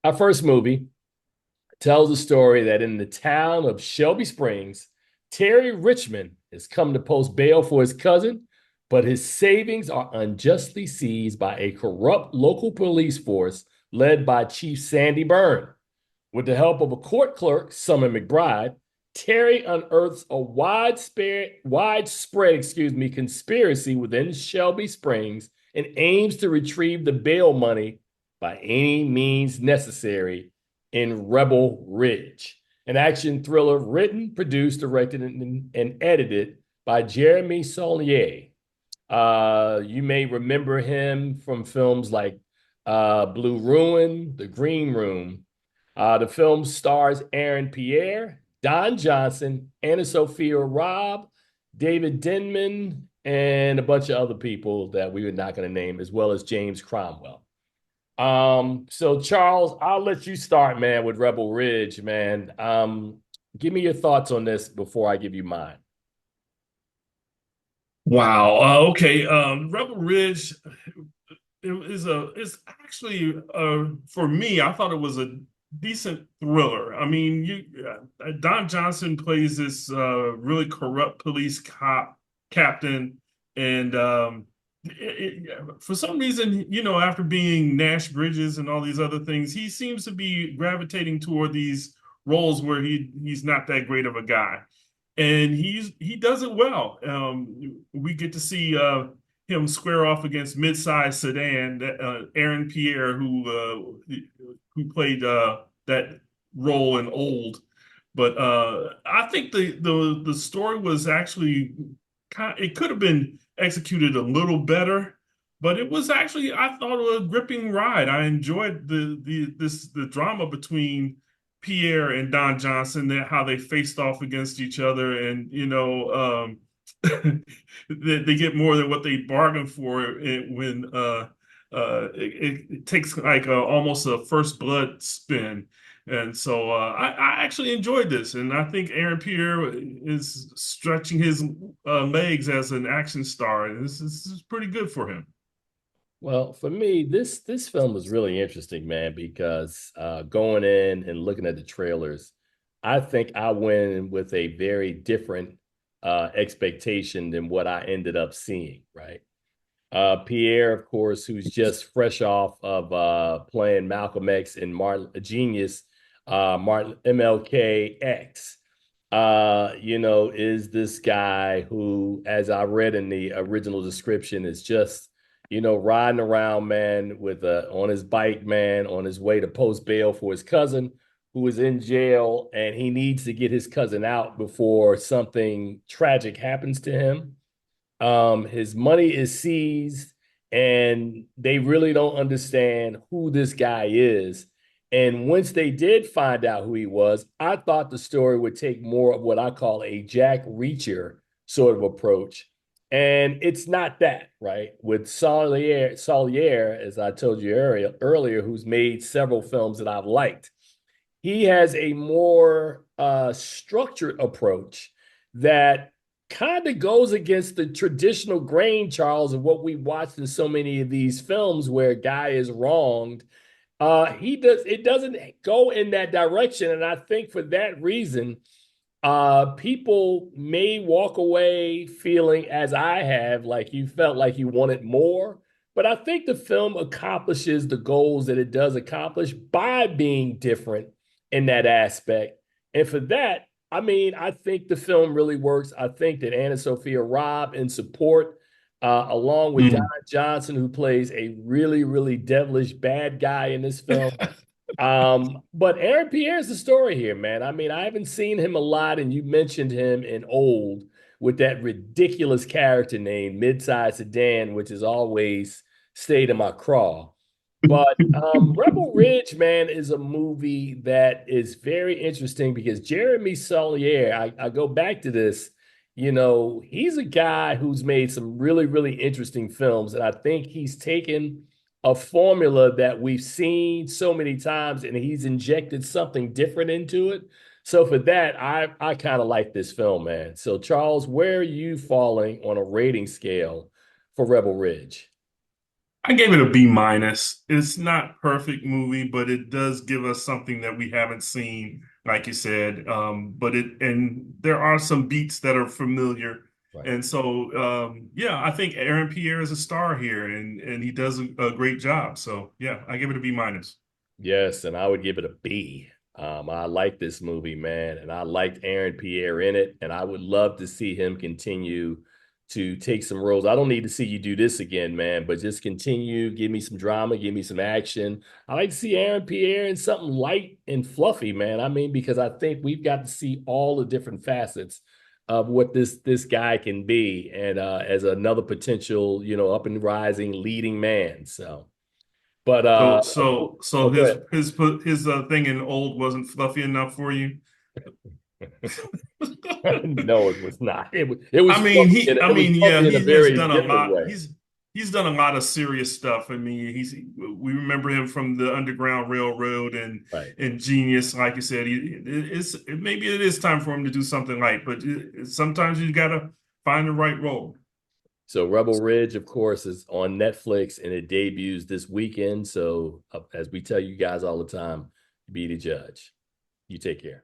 Our first movie tells a story that in the town of Shelby Springs, Terry Richmond has come to post bail for his cousin, but his savings are unjustly seized by a corrupt local police force led by Chief Sandy Byrne. With the help of a court clerk, Summer McBride, Terry unearths a widespread conspiracy within Shelby Springs and aims to retrieve the bail money by any means necessary in Rebel Ridge, an action thriller written, produced, directed, and edited by Jeremy Saulnier. You may remember him from films like Blue Ruin, The Green Room. The film stars Aaron Pierre, Don Johnson, AnnaSophia Robb, David Denman, and a bunch of other people that we were not going to name, as well as James Cromwell. So Charles, I'll let you start, man, with Rebel Ridge, man. Give me your thoughts on this before I give you mine. Wow. Okay. Rebel Ridge it's actually for me. I thought it was a decent thriller. I mean, Don Johnson plays this really corrupt police cop captain, and for some reason, after being Nash Bridges and all these other things, he seems to be gravitating toward these roles where he's not that great of a guy, and he does it well. We get to see him square off against mid-sized sedan, Aaron Pierre, who played that role in Old. But I think the story was actually it could have been executed a little better, but it was actually, I thought, a gripping ride. I enjoyed the drama between Pierre and Don Johnson, that how they faced off against each other, and they get more than what they bargained for when it takes like almost a first blood spin. And so I actually enjoyed this, and I think Aaron Pierre is stretching his legs as an action star, and this is pretty good for him. Well, for me, this film was really interesting, man, because going in and looking at the trailers, I think I went in with a very different expectation than what I ended up seeing, right? Pierre, of course, who's just fresh off of playing Malcolm X and Martin Genius, Martin MLK X. Is this guy who, as I read in the original description, is just riding around, man, with on his bike, man, on his way to post bail for his cousin who is in jail, and he needs to get his cousin out before something tragic happens to him. His money is seized, and they really don't understand who this guy is. And once they did find out who he was, I thought the story would take more of what I call a Jack Reacher sort of approach. And it's not that, right? With Solier, as I told you earlier, who's made several films that I've liked, he has a more structured approach that kind of goes against the traditional grain, Charles, of what we watched in so many of these films where a guy is wronged. He does it doesn't go in that direction, and I think for that reason, people may walk away feeling, as I have, like you felt like you wanted more. But I think the film accomplishes the goals that it does accomplish by being different in that aspect. And for that, I mean, I think the film really works. I think that AnnaSophia Robb in support, along with Don Mm. Johnson, who plays a really, really devilish bad guy in this film. But Aaron Pierre's the story here, man. I mean, I haven't seen him a lot, and you mentioned him in Old with that ridiculous character name, Midsize Sedan, which has always stayed in my craw. But Rebel Ridge, man, is a movie that is very interesting because Jeremy Saulnier, I go back to this, he's a guy who's made some really, really interesting films. And I think he's taken a formula that we've seen so many times and he's injected something different into it. So for that, I kind of like this film, man. So Charles, where are you falling on a rating scale for Rebel Ridge? I gave it a B minus. It's not perfect movie, but it does give us something that we haven't seen, like you said. And there are some beats that are familiar. Right. And so yeah, I think Aaron Pierre is a star here and he does a great job. So yeah, I give it a B minus. Yes, and I would give it a B. I like this movie, man, and I liked Aaron Pierre in it, and I would love to see him continue to take some roles. I don't need to see you do this again, man, but just continue, give me some drama, give me some action. I like to see Aaron Pierre in something light and fluffy, man. I mean, because I think we've got to see all the different facets of what this guy can be, and as another potential, up and rising leading man. So, but So go his ahead. thing in Old wasn't fluffy enough for you. No, it was not. It was fluffy He, I it was mean, yeah, fluffy in a he has very done a different lot. way. He's done a lot of serious stuff. I mean, we remember him from the Underground Railroad Right. and Genius. Like you said, maybe it is time for him to do something light, but sometimes you gotta find the right role. So Rebel Ridge, of course, is on Netflix and it debuts this weekend. So as we tell you guys all the time, be the judge. You take care.